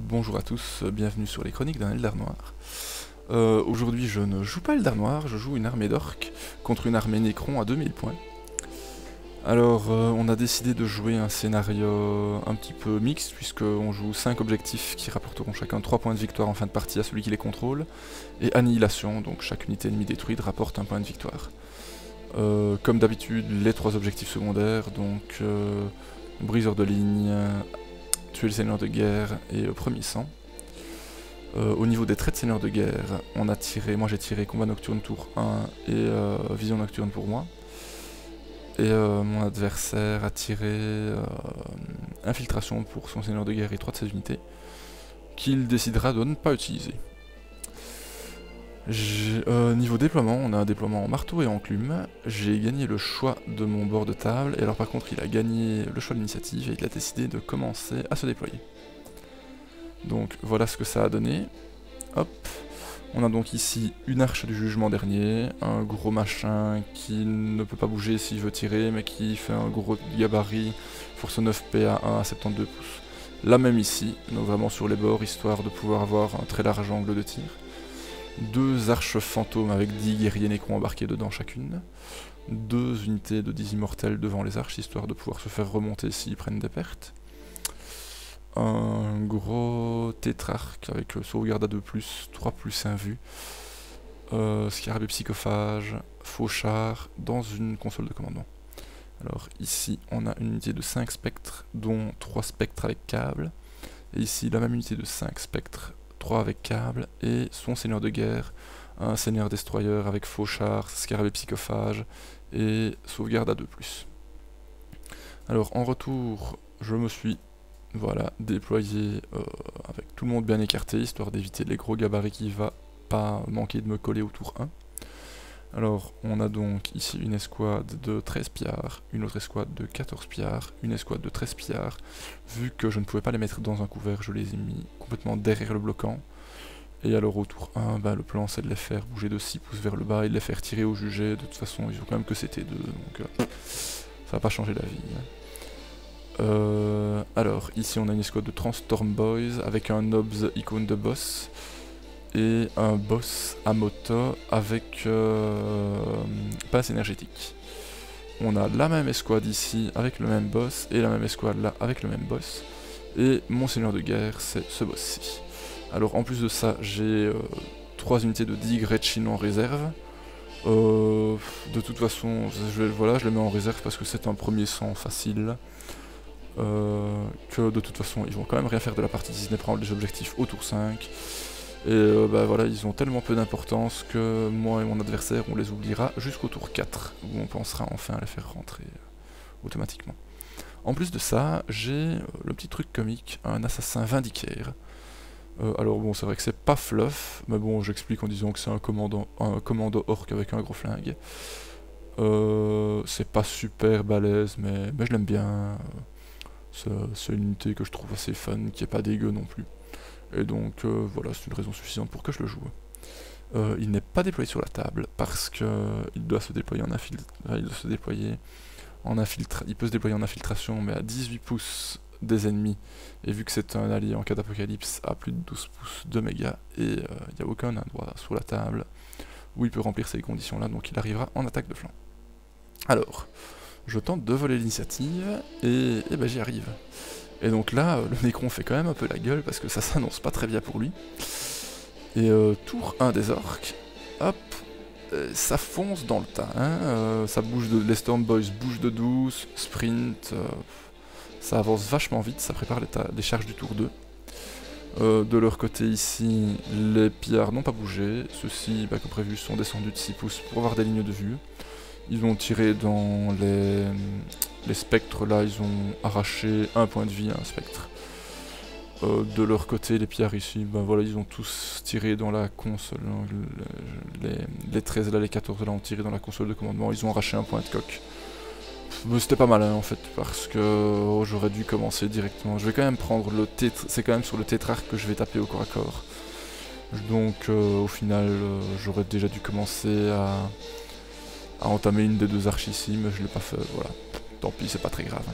Bonjour à tous, bienvenue sur les chroniques d'un Eldar Noir. Aujourd'hui je ne joue pas Eldar Noir, je joue une armée d'orques contre une armée Nécron à 2000 points. Alors on a décidé de jouer un scénario un petit peu mixte puisqu'on joue 5 objectifs qui rapporteront chacun 3 points de victoire en fin de partie à celui qui les contrôle, et annihilation, donc chaque unité ennemie détruite rapporte un point de victoire. Comme d'habitude, les 3 objectifs secondaires, donc briseur de ligne, tuer le seigneur de guerre et premier sang. Au niveau des traits de seigneur de guerre, moi j'ai tiré combat nocturne tour 1 et vision nocturne pour moi. Et mon adversaire a tiré infiltration pour son seigneur de guerre et 3 de ses unités, qu'il décidera de ne pas utiliser. Niveau déploiement, on a un déploiement en marteau et enclume. J'ai gagné le choix de mon bord de table, et alors par contre il a gagné le choix de l'initiative et il a décidé de commencer à se déployer. Donc voilà ce que ça a donné. Hop. On a donc ici une arche du jugement dernier, un gros machin qui ne peut pas bouger s'il veut tirer, mais qui fait un gros gabarit, force 9 PA 1 à 72 pouces. La même ici, donc vraiment sur les bords, histoire de pouvoir avoir un très large angle de tir. Deux arches fantômes avec 10 guerriers nécrons embarqués dedans chacune. Deux unités de 10 immortels devant les arches, histoire de pouvoir se faire remonter s'ils prennent des pertes. Un gros tétrarque avec sauvegarde à 2+, 3+1 vue. Scarabée psychophage, fauchard, dans une console de commandement. Alors ici on a une unité de 5 spectres, dont 3 spectres avec câble. Et ici la même unité de 5 spectres, 3 avec câble, et son seigneur de guerre, un seigneur destroyer avec fauchard, scarabée psychophage, et sauvegarde à 2+. Alors en retour, je me suis déployé avec tout le monde bien écarté, histoire d'éviter les gros gabarits qui va pas manquer de me coller au tour 1. Alors on a donc ici une escouade de 13 pillards, une autre escouade de 14 pillards, une escouade de 13 pillards. Vu que je ne pouvais pas les mettre dans un couvert, je les ai mis complètement derrière le bloquant. Et alors au tour 1, le plan c'est de les faire bouger de 6 pouces vers le bas et de les faire tirer au jugé. De toute façon ils ont quand même que CT2, donc ça va pas changer la vie. Alors ici on a une escouade de 30 Storm Boys avec un Nobs icône de boss et un boss à moto avec passe énergétique. On a la même escouade ici avec le même boss et la même escouade là avec le même boss, et mon seigneur de guerre c'est ce boss-ci. Alors en plus de ça j'ai 3 unités de 10 Gretchen en réserve. De toute façon je les mets en réserve parce que c'est un premier sang facile. Que de toute façon ils vont quand même rien faire de la partie si ce n'est prendre les objectifs au tour 5. Et voilà, ils ont tellement peu d'importance que moi et mon adversaire on les oubliera jusqu'au tour 4, où on pensera enfin à les faire rentrer automatiquement. En plus de ça, j'ai le petit truc comique, un assassin vindicaire. Alors bon, c'est vrai que c'est pas fluff, mais bon, j'explique en disant que c'est un commando orc avec un gros flingue. C'est pas super balèze, mais je l'aime bien. C'est une unité que je trouve assez fun, qui est pas dégueu non plus. Et donc voilà, c'est une raison suffisante pour que je le joue. Il n'est pas déployé sur la table parce que il doit se déployer en il peut se déployer en infiltration, mais à 18 pouces des ennemis. Et vu que c'est un allié en cas d'apocalypse, à plus de 12 pouces de méga, et il n'y a aucun endroit sur la table où il peut remplir ces conditions-là, donc il arrivera en attaque de flanc. Alors, je tente de voler l'initiative, et j'y arrive. Et donc là, le Nécron fait quand même un peu la gueule, parce que ça s'annonce pas très bien pour lui. Et tour 1 des orques, hop, ça fonce dans le tas, hein, les Storm Boys bougent de douce, sprint, ça avance vachement vite, ça prépare les charges du tour 2. De leur côté ici, les pillards n'ont pas bougé, ceux-ci, comme prévu, sont descendus de 6 pouces pour avoir des lignes de vue. Ils ont tiré dans les spectres là, ils ont arraché un point de vie à un spectre. De leur côté, les pillards ici, ils ont tous tiré dans la console. Les 13 là, les 14 là ont tiré dans la console de commandement, ils ont arraché un point de coque. Mais c'était pas mal en fait, parce que j'aurais dû commencer directement. Je vais quand même prendre le tétre, c'est quand même sur le tétrarque que je vais taper au corps à corps. Donc au final, j'aurais déjà dû commencer à entamer une des deux arches ici, mais je l'ai pas fait, voilà. Tant pis, c'est pas très grave.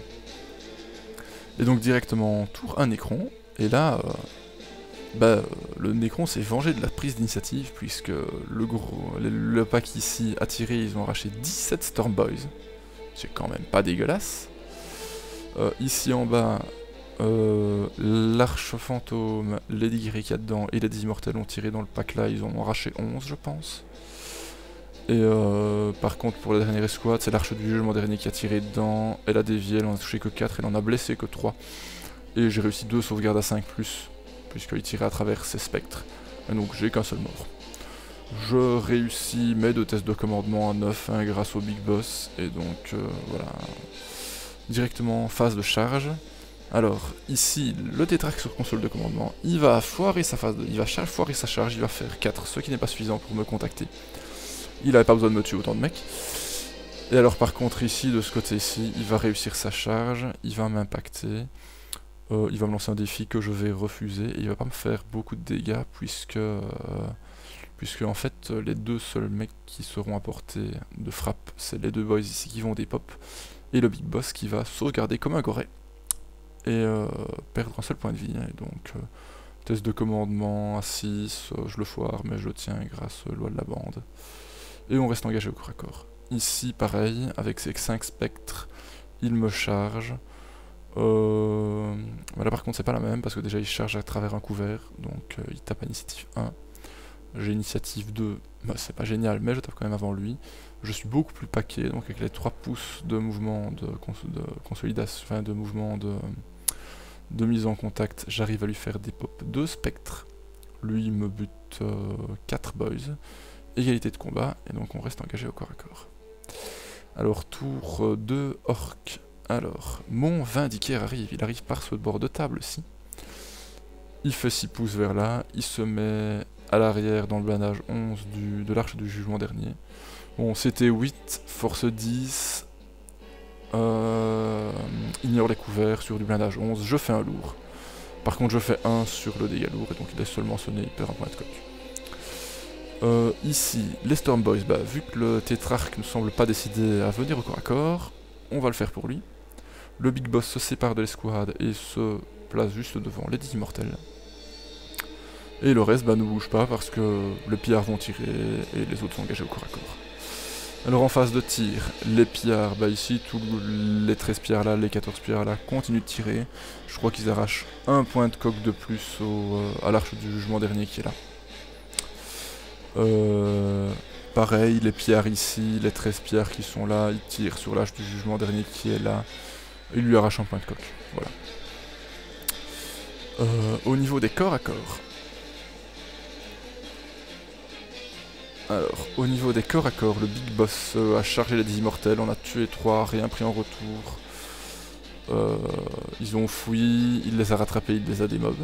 Et donc directement tour un Nécron, et là, le Necron s'est vengé de la prise d'initiative, puisque le pack ici a tiré, ils ont arraché 17 Storm Boys. C'est quand même pas dégueulasse. Ici en bas, l'Arche Fantôme, Lady Grey qu'il y a dedans et les 10 Immortels ont tiré dans le pack là, ils en ont arraché 11 je pense. Et par contre pour la dernière escouade, c'est l'Arche du Jugement dernier qui a tiré dedans, elle a dévié, elle en a touché que 4, elle en a blessé que 3. Et j'ai réussi 2 sauvegardes à 5+, puisqu'il tirait à travers ses spectres. Et donc j'ai qu'un seul mort. Je réussis mes 2 tests de commandement à 9 hein, grâce au Big Boss, et donc voilà. Directement en phase de charge. Alors, ici, le tétrarque sur console de commandement, il va foirer sa phase il va foirer sa charge, il va faire 4, ce qui n'est pas suffisant pour me contacter. Il n'avait pas besoin de me tuer autant de mecs. Et alors par contre ici, de ce côté-ci, il va réussir sa charge, il va m'impacter, il va me lancer un défi que je vais refuser, et il va pas me faire beaucoup de dégâts, puisque en fait, les 2 seuls mecs qui seront apportés de frappe, c'est les 2 boys ici qui vont des pop, et le Big Boss qui va sauvegarder comme un goret, et perdre un seul point de vie, hein, et donc test de commandement à 6, je le foire, mais je le tiens grâce aux lois de la bande. Et on reste engagé au corps à corps. Ici, pareil, avec ses 5 spectres, il me charge. Là par contre c'est pas la même, parce que déjà il charge à travers un couvert, donc il tape à initiative 1. J'ai initiative 2, bah, c'est pas génial, mais je tape quand même avant lui. Je suis beaucoup plus paqué, donc avec les 3 pouces de mouvement de consolidation, enfin de mouvement de mise en contact, j'arrive à lui faire des pop 2 spectres. Lui il me bute 4 boys. Égalité de combat, et donc on reste engagé au corps à corps. Alors tour 2 orc. Alors, mon vindicaire arrive, il arrive par ce bord de table-ci. Il fait 6 pouces vers là, il se met à l'arrière dans le blindage 11 de l'Arche du Jugement dernier. Bon, c'était 8, force 10, ignore les couverts sur du blindage 11, je fais un lourd. Par contre je fais 1 sur le dégât lourd, et donc il laisse seulement sonner, il perd un point de coque. Ici, les Storm Boys, vu que le tétrarque ne semble pas décidé à venir au corps à corps, on va le faire pour lui. Le Big Boss se sépare de l'escouade et se place juste devant les 10 immortels. Et le reste ne bouge pas parce que les pillards vont tirer et les autres sont engagés au corps à corps. Alors en phase de tir, les pillards, ici, tous les 13 pillards là, les 14 pillards là, continuent de tirer. Je crois qu'ils arrachent un point de coque de plus à l'Arche du Jugement dernier qui est là. Pareil, les pillards ici, les 13 pillards qui sont là, ils tirent sur l'Arche du Jugement dernier qui est là. Il lui arrache un point de coque, voilà. Au niveau des corps à corps. Alors, au niveau des corps à corps, le Big Boss a chargé les 10 immortels, on a tué 3, rien pris en retour. Ils ont fouillé, il les a rattrapés, il les a démob.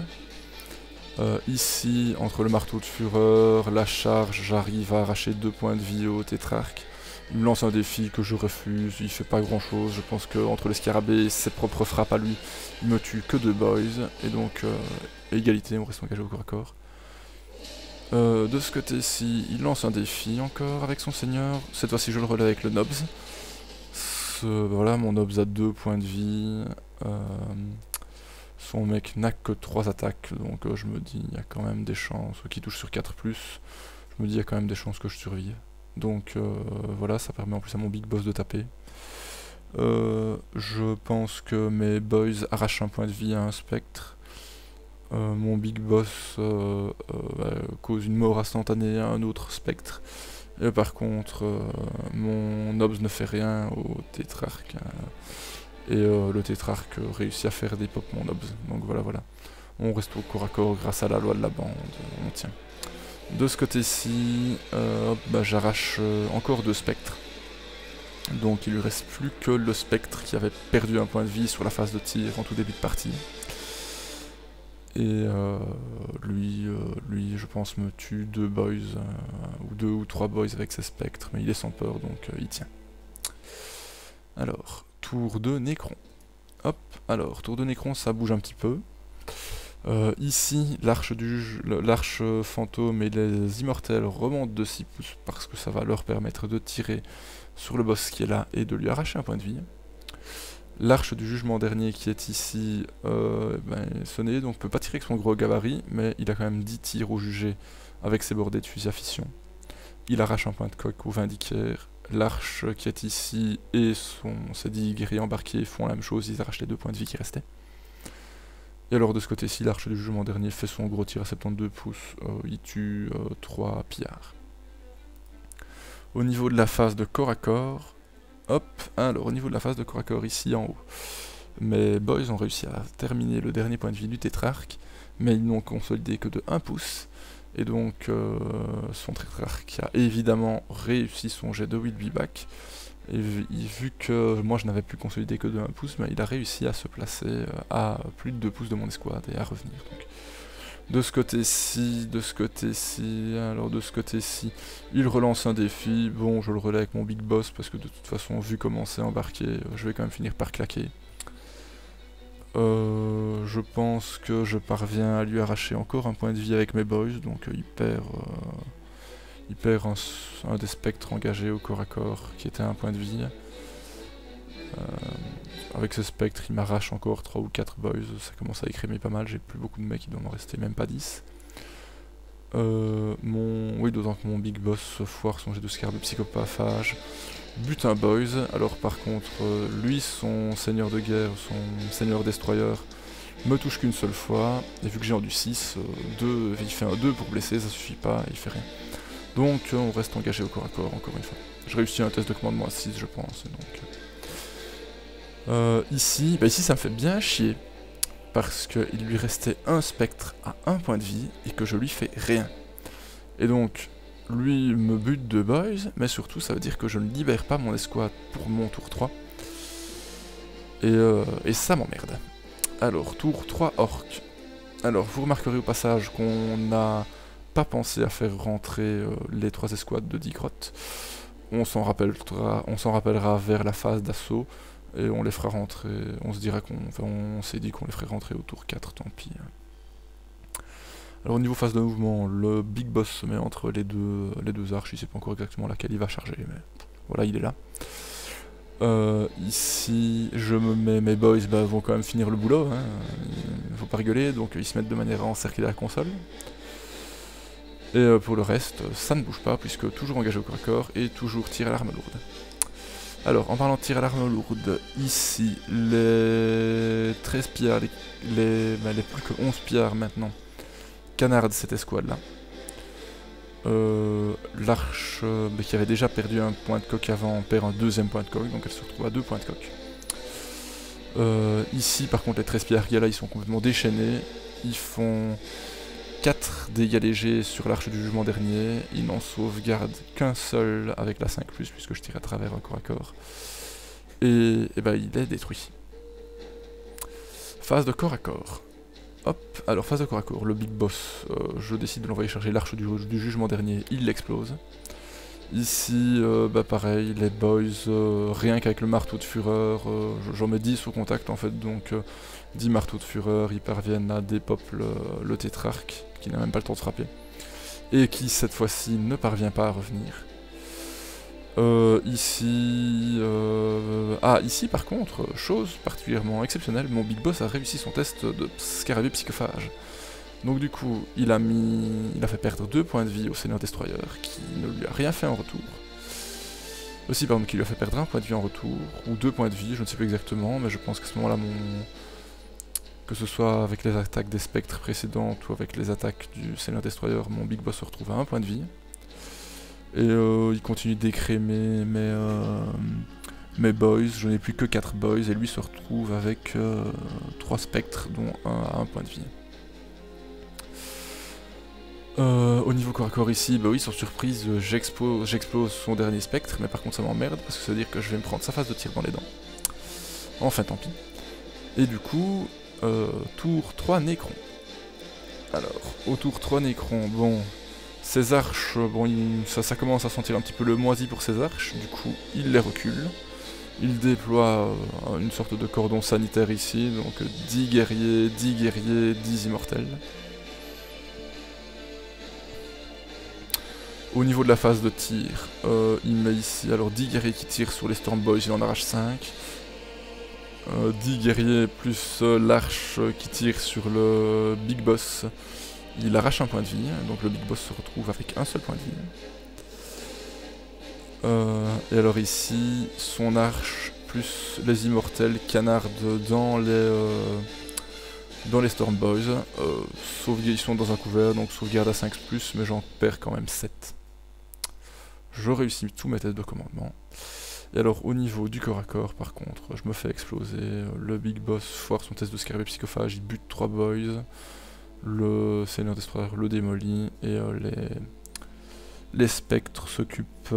Ici, entre le marteau de fureur, la charge, j'arrive à arracher 2 points de vie au tétrarque. Il me lance un défi que je refuse, il fait pas grand chose, je pense que entre les scarabées et ses propres frappes à lui, il me tue que 2 boys, et donc égalité, on reste engagé au corps à corps. De ce côté-ci, il lance un défi encore avec son seigneur, cette fois-ci je le relève avec le Nobs. Voilà, mon Nobs a 2 points de vie. Son mec n'a que 3 attaques, donc je me dis il y a quand même des chances, qui touche sur 4+, je me dis il y a quand même des chances que je survive. Donc voilà, ça permet en plus à mon Big Boss de taper. Je pense que mes boys arrachent un point de vie à un spectre. Mon Big Boss cause une mort instantanée à un autre spectre. Et par contre, mon Nobs ne fait rien au tétrarque. Et le tétrarque réussit à faire des pop mon Nobs. Donc voilà. On reste au corps à corps grâce à la loi de la bande. On tient. De ce côté-ci, j'arrache encore 2 spectres. Donc il lui reste plus que le spectre qui avait perdu un point de vie sur la phase de tir en tout début de partie. Et lui, je pense, me tue 2 boys, ou 2 ou 3 boys avec ses spectres, mais il est sans peur, donc il tient. Alors, tour de Necron. Hop, alors, tour de Necron, ça bouge un petit peu. Ici, l'arche fantôme et les immortels remontent de 6 pouces, parce que ça va leur permettre de tirer sur le boss qui est là, et de lui arracher un point de vie. L'arche du jugement dernier qui est ici est sonnée, donc peut pas tirer avec son gros gabarit, mais il a quand même 10 tirs au jugé avec ses bordées de fusil à fission. Il arrache un point de coque au vindicaire. L'arche qui est ici et ses 10 guerriers embarqués font la même chose, ils arrachent les 2 points de vie qui restaient. Et alors de ce côté-ci, l'arche du jugement dernier fait son gros tir à 72 pouces, il tue 3 pillards. Au niveau de la phase de corps à corps, hop, alors au niveau de la phase de corps à corps ici en haut, mes boys ont réussi à terminer le dernier point de vie du tétrarque, mais ils n'ont consolidé que de 1 pouce, et donc son tétrarque a évidemment réussi son jet de Will Be Back, et vu que moi je n'avais plus consolidé que de 1 pouce, mais il a réussi à se placer à plus de 2 pouces de mon escouade et à revenir. Donc, de ce côté-ci, alors de ce côté-ci, il relance un défi. Bon, je le relais avec mon Big Boss parce que de toute façon, vu comment c'est embarqué, je vais quand même finir par claquer. Je pense que je parviens à lui arracher encore un point de vie avec mes boys, donc il perd un des spectres engagés au corps à corps qui était un point de vie. Avec ce spectre, il m'arrache encore 3 ou 4 boys, ça commence à écrémer pas mal, j'ai plus beaucoup de mecs, il doit en rester même pas 10. Oui, d'autant que mon Big Boss foire son jet de scarbe psychopaphage, bute un boys, alors par contre, lui, son seigneur de guerre, son seigneur destroyer, me touche qu'une seule fois, et vu que j'ai en du 6, il fait un 2 pour blesser, ça suffit pas, il fait rien. Donc on reste engagé au corps à corps encore une fois. Je réussis un test de commandement à 6 je pense, donc... ici ça me fait bien chier, parce qu'il lui restait un spectre à 1 point de vie, et que je lui fais rien. Et donc, lui me bute 2 boys, mais surtout ça veut dire que je ne libère pas mon escouade pour mon tour 3. Et ça m'emmerde. Alors, tour 3 orc. Alors, vous remarquerez au passage qu'on n'a pas pensé à faire rentrer les 3 escouades de 10 grottes. On s'en rappellera vers la phase d'assaut, et on les fera rentrer, on se dira on s'est dit qu'on les ferait rentrer au tour 4, tant pis. Alors au niveau phase de mouvement, le Big Boss se met entre les deux arches, il sait pas encore exactement laquelle il va charger, mais voilà, il est là. Ici, je me mets, mes boys vont quand même finir le boulot, hein, faut pas rigoler, donc ils se mettent de manière à encercler la console. Et pour le reste, ça ne bouge pas, puisque toujours engagé au corps à corps, et toujours tir à l'arme lourde. Alors, en parlant de tir à l'arme lourde, ici, les 13 pillards, les plus que 11 pillards maintenant, canardent cette escouade-là. L'arche, qui avait déjà perdu un point de coque avant, perd un deuxième point de coque, donc elle se retrouve à 2 points de coque. Ici, par contre, les 13 pillards là, ils sont complètement déchaînés. Ils font 4 dégâts légers sur l'arche du jugement dernier, il n'en sauvegarde qu'un seul avec la 5+, puisque je tire à travers un corps à corps. Et il est détruit. Phase de corps à corps. Hop, alors phase de corps à corps, le Big Boss, je décide de l'envoyer charger l'arche du jugement dernier, il l'explose. Ici, pareil, les boys, rien qu'avec le marteau de fureur, j'en mets 10 au contact en fait, donc 10 marteaux de fureur, ils parviennent à dépop le tétrarque, qui n'a même pas le temps de frapper, et qui cette fois-ci ne parvient pas à revenir. Ici par contre, chose particulièrement exceptionnelle, mon Big Boss a réussi son test de scarabée psychophage. Donc du coup, il a fait perdre 2 points de vie au Seigneur Destroyer, qui ne lui a rien fait en retour. Aussi, par exemple, qui lui a fait perdre 1 point de vie en retour, ou 2 points de vie, je ne sais pas exactement, mais je pense qu'à ce moment-là, que ce soit avec les attaques des spectres précédentes ou avec les attaques du Seigneur Destroyer, mon Big Boss se retrouve à 1 point de vie. Et il continue d'écrémer mes boys, je n'ai plus que 4 boys, et lui se retrouve avec 3 spectres, dont un à 1 point de vie. Au niveau corps à corps ici, oui, sans surprise, j'explose son dernier spectre, mais par contre ça m'emmerde, parce que ça veut dire que je vais me prendre sa phase de tir dans les dents. Enfin, tant pis. Et du coup, tour 3 Nécron. Alors, au tour 3 Nécron, bon, ces arches, bon, ça commence à sentir un petit peu le moisi pour ces arches, du coup, il les recule. Il déploie une sorte de cordon sanitaire ici, donc 10 guerriers, 10 immortels. Au niveau de la phase de tir, il met ici alors 10 guerriers qui tirent sur les Storm Boys, il en arrache 5. 10 guerriers plus l'arche qui tire sur le Big Boss. Il arrache un point de vie, donc le Big Boss se retrouve avec un seul point de vie. Et alors ici, son arche plus les immortels canardent dans les Storm Boys. Ils sont dans un couvert, donc sauvegarde à 5+, mais j'en perds quand même 7. Je réussis tous mes tests de commandement. Et alors au niveau du corps à corps, par contre, je me fais exploser. Le Big Boss foire son test de scarabée psychophage, il bute 3 boys. Le Seigneur Destroyer le démolit et les spectres s'occupent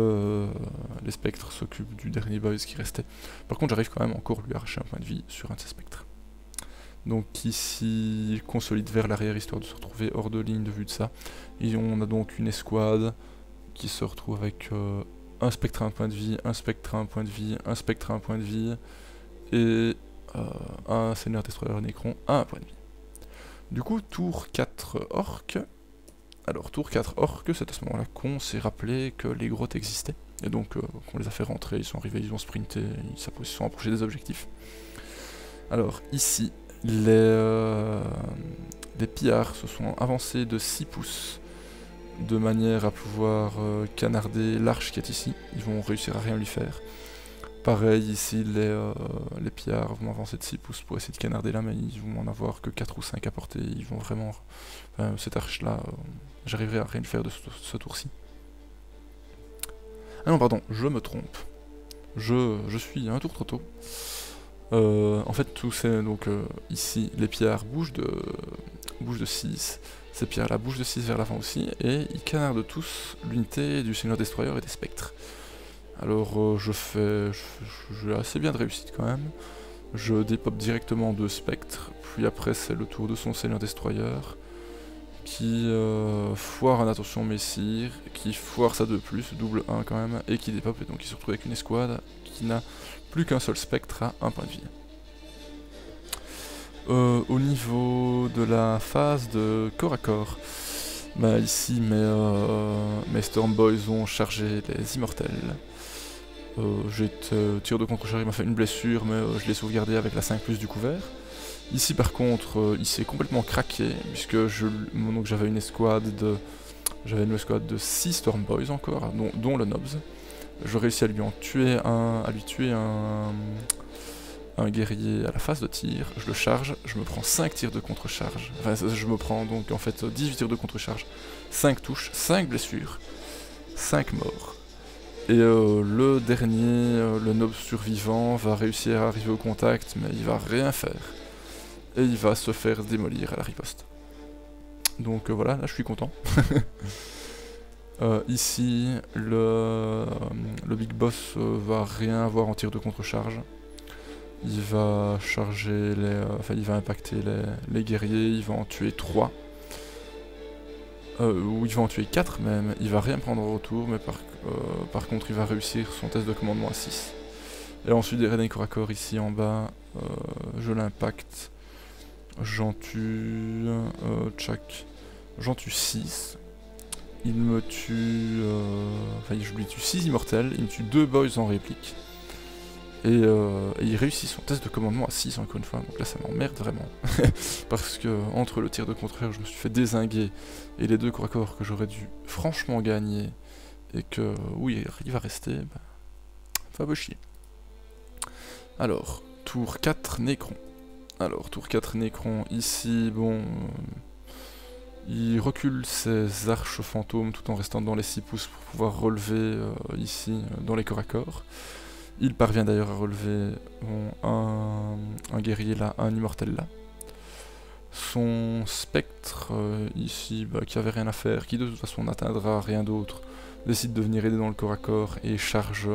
du dernier boys qui restait. Par contre, j'arrive quand même encore à lui arracher un point de vie sur un de ces spectres. Donc ici, il consolide vers l'arrière histoire de se retrouver hors de ligne de vue de ça. Et on a donc une escouade qui se retrouve avec un spectre à un point de vie, un spectre à un point de vie, un spectre à un point de vie et un Seigneur Destroyer Necron à un point de vie. Du coup, tour 4 orques. Alors, tour 4 orques, c'est à ce moment-là qu'on s'est rappelé que les grottes existaient. Et donc, qu'on les a fait rentrer, ils sont arrivés, ils ont sprinté, ils se sont approchés des objectifs. Alors, ici, les pillards se sont avancés de 6 pouces de manière à pouvoir canarder l'arche qui est ici. Ils vont réussir à rien lui faire. Pareil, ici, les pillards vont avancer de 6 pouces pour essayer de canarder là, mais ils vont en avoir que 4 ou 5 à porter. Ils vont vraiment... cette arche-là, j'arriverai à rien lui faire de ce tour-ci. Ah non, pardon, je me trompe. Je suis un tour trop tôt. En fait, tout c'est donc ici, les pillards bougent de 6. Ces pierres-là bougent de 6 vers l'avant aussi, et ils canardent tous l'unité du Seigneur Destroyer et des spectres. Alors j'ai assez bien de réussite quand même. Je dépop directement 2 spectres, puis après c'est le tour de son Seigneur Destroyer, qui foire un attention messire, qui foire sa 2+, double 1 quand même, et qui dépop, et donc il se retrouve avec une escouade qui n'a plus qu'un seul spectre à 1 point de vie. Au niveau de la phase de corps à corps, bah ici mes Storm Boys ont chargé les immortels. J'ai tir de contre-charge, il m'a fait une blessure, mais je l'ai sauvegardé avec la 5+ du couvert. Ici par contre, il s'est complètement craqué, puisque j'avais une escouade de 6 Storm Boys encore, dont le Nobs. Je réussis à lui tuer un guerrier à la phase de tir, je le charge, je me prends 5 tirs de contre-charge, enfin je me prends donc en fait 18 tirs de contre-charge, 5 touches, 5 blessures, 5 morts. Et le dernier, le noble survivant, va réussir à arriver au contact, mais il va rien faire. Et il va se faire démolir à la riposte. Donc voilà, là je suis content. Ici, le Big Boss va rien avoir en tir de contre-charge. Il va charger il va impacter les guerriers, il va en tuer 3. Ou il va en tuer 4 même, il va rien prendre au retour, mais par contre il va réussir son test de commandement à 6. Et ensuite des raids corps à corps ici en bas, je l'impacte, j'en tue... j'en tue 6. Il me tue... je lui tue 6 immortels, il me tue 2 boys en réplique. Et il réussit son test de commandement à 6 encore une fois, donc là ça m'emmerde vraiment. Parce que entre le tir de contre-air, je me suis fait dézinguer, et les 2 corps à corps que j'aurais dû franchement gagner, et que oui, il va rester, bah, ça va chier. Alors, tour 4 Necron. Alors, tour 4 Necron, ici, bon... il recule ses arches fantômes tout en restant dans les 6 pouces pour pouvoir relever ici, dans les corps à corps. Il parvient d'ailleurs à relever un guerrier là, un immortel là. Son spectre ici, qui avait rien à faire, qui de toute façon n'atteindra rien d'autre, décide de venir aider dans le corps à corps et charge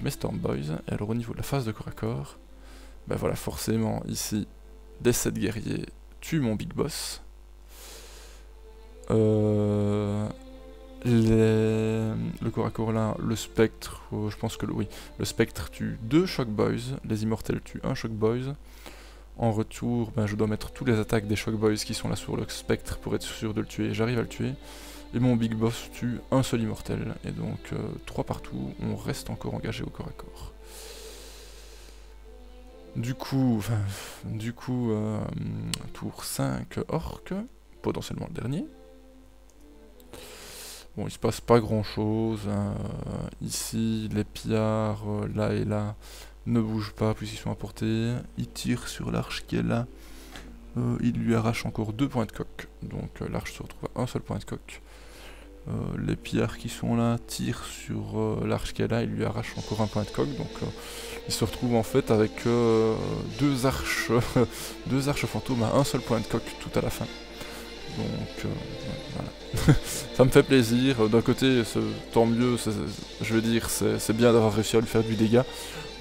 mes Storm Boys. Et alors au niveau de la phase de corps à corps, bah voilà, forcément ici, des 7 guerriers tuent mon Big Boss. Le corps à corps là, le spectre, je pense que oui, le spectre tue 2 Shock Boys, les immortels tuent 1 Shock Boys. En retour, je dois mettre tous les attaques des Shock Boys qui sont là sur le spectre pour être sûr de le tuer, j'arrive à le tuer. Et mon Big Boss tue un seul immortel, et donc 3 partout, on reste encore engagé au corps à corps. Tour 5 orc, potentiellement le dernier. Bon, il se passe pas grand chose, hein. Ici, les pillards, là et là, ne bougent pas puisqu'ils sont à portée. Il tire sur l'arche qui est là. Il lui arrache encore 2 points de coque. Donc l'arche se retrouve à un seul point de coque. Les pillards qui sont là tirent sur l'arche qui est là. Il lui arrache encore un point de coque. Donc il se retrouve en fait avec deux arches fantômes à un seul point de coque tout à la fin. Donc voilà. Ça me fait plaisir. D'un côté, tant mieux, je veux dire, c'est bien d'avoir réussi à lui faire du dégât.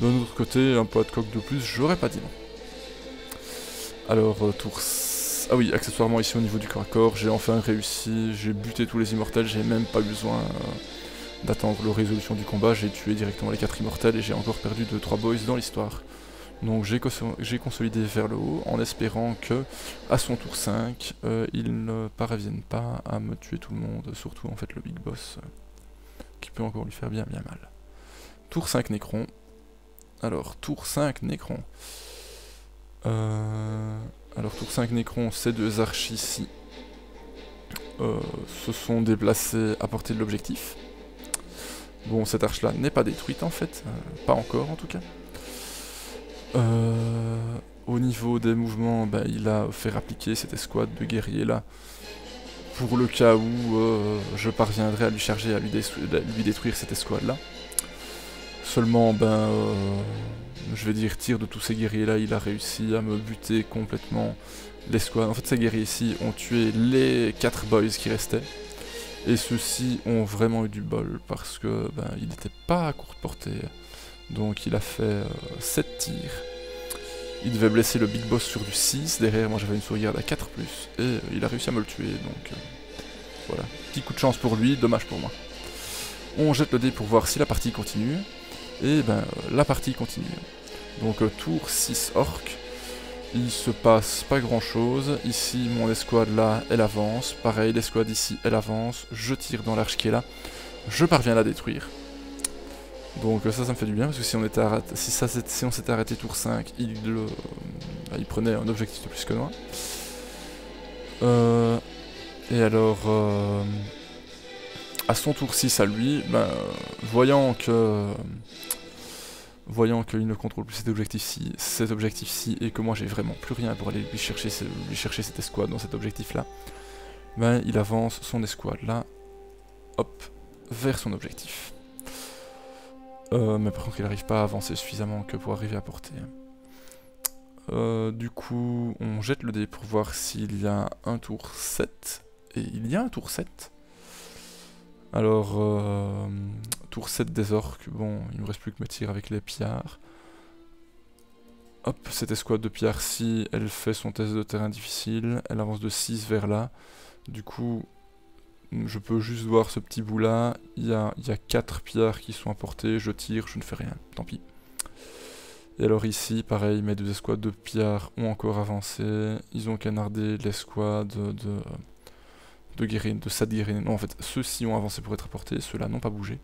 D'un autre côté, un point de coque de plus, j'aurais pas dit non. Alors, ah oui, accessoirement ici au niveau du corps à corps, j'ai enfin réussi, j'ai buté tous les immortels, j'ai même pas besoin d'attendre la résolution du combat, j'ai tué directement les 4 immortels et j'ai encore perdu 2-3 boys dans l'histoire. Donc j'ai consolidé vers le haut en espérant que, à son tour 5, il ne parvienne pas à me tuer tout le monde, surtout en fait le big boss, qui peut encore lui faire bien mal. Tour 5 Nécron. Alors, tour 5 Nécron. Alors, tour 5 Nécron, ces deux arches ici se sont déplacées à portée de l'objectif. Bon, cette arche-là n'est pas détruite en fait, pas encore en tout cas. Au niveau des mouvements, bah, il a fait appliquer cette escouade de guerriers là pour le cas où je parviendrai à lui charger, à lui détruire cette escouade là. Seulement, ben, je vais dire, tir de tous ces guerriers là, il a réussi à me buter complètement l'escouade. En fait, ces guerriers ici ont tué les 4 boys qui restaient. Et ceux-ci ont vraiment eu du bol parce que ben, il n'était pas à courte portée. Donc il a fait 7 tirs. Il devait blesser le big boss sur du 6. Derrière, moi j'avais une sauvegarde à 4+. Et il a réussi à me le tuer. Donc voilà. Petit coup de chance pour lui, dommage pour moi. On jette le dé pour voir si la partie continue. Et ben la partie continue. Donc tour 6 orc. Il se passe pas grand chose. Ici mon escouade là elle avance. Pareil l'escouade ici elle avance. Je tire dans l'arche qui est là. Je parviens à la détruire. Donc ça me fait du bien parce que si on s'était arrêté tour 5, il prenait un objectif de plus que moi. Et alors à son tour 6 à lui, ben, voyant qu'il ne contrôle plus cet objectif-ci et que moi j'ai vraiment plus rien pour aller lui chercher cette escouade dans cet objectif-là, ben, il avance son escouade là, hop, vers son objectif. Mais par contre il n'arrive pas à avancer suffisamment que pour arriver à portée. Du coup, on jette le dé pour voir s'il y a un tour 7. Et il y a un tour 7. Alors, tour 7 des orques, bon, il me reste plus que me tirer avec les pillards. Hop, cette escouade de pillards-ci, elle fait son test de terrain difficile, elle avance de 6 vers là. Du coup, je peux juste voir ce petit bout là, il y a 4 pillards qui sont à portée, je tire, je ne fais rien, tant pis. Et alors ici, pareil, mes 2 escouades de pillards ont encore avancé, ils ont canardé l'escouade de 7 guerriers. Non, en fait, ceux-ci ont avancé pour être à portée, ceux-là n'ont pas bougé.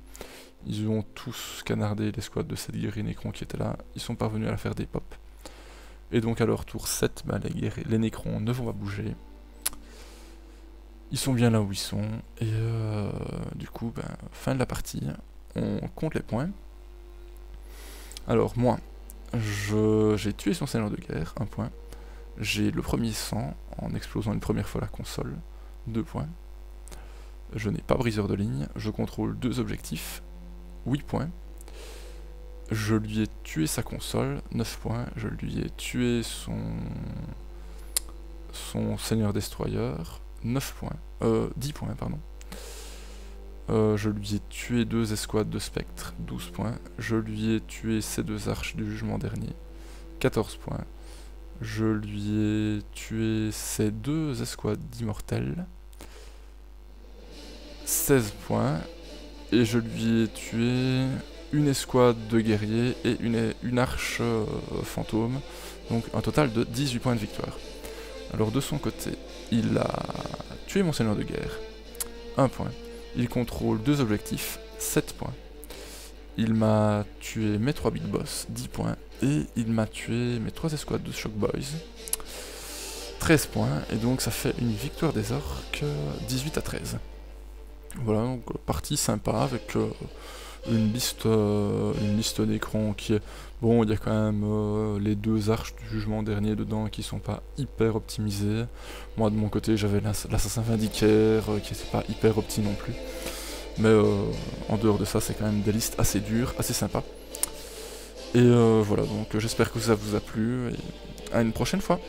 Ils ont tous canardé l'escouade de 7 guerriers Nécrons qui étaient là, ils sont parvenus à la faire des pops. Et donc à leur tour 7, bah, les Nécrons ne vont pas bouger. Ils sont bien là où ils sont, et du coup, ben, fin de la partie, on compte les points. Alors moi, j'ai tué son seigneur de guerre, 1 point. J'ai le premier sang en explosant une première fois la console, 2 points. Je n'ai pas briseur de ligne, je contrôle 2 objectifs, 8 points. Je lui ai tué sa console, 9 points. Je lui ai tué son seigneur destroyer, 9 points, 10 points, pardon. Je lui ai tué 2 escouades de spectres, 12 points. Je lui ai tué ces 2 arches du jugement dernier, 14 points. Je lui ai tué ces 2 escouades d'immortels, 16 points. Et je lui ai tué une escouade de guerriers et une arche fantôme. Donc un total de 18 points de victoire. Alors de son côté, il a tué mon seigneur de guerre, 1 point. Il contrôle 2 objectifs, 7 points. Il m'a tué mes 3 big boss, 10 points. et il m'a tué mes 3 escouades de Shock Boys. 13 points, et donc ça fait une victoire des orques, 18-13. Voilà, donc partie sympa avec une liste d'écran qui est... Bon, il y a quand même les 2 arches du jugement dernier dedans qui sont pas hyper optimisées. Moi de mon côté j'avais l'assassin vindicaire qui était pas hyper opti non plus. Mais en dehors de ça c'est quand même des listes assez dures, assez sympas. Et voilà, donc j'espère que ça vous a plu et à une prochaine fois.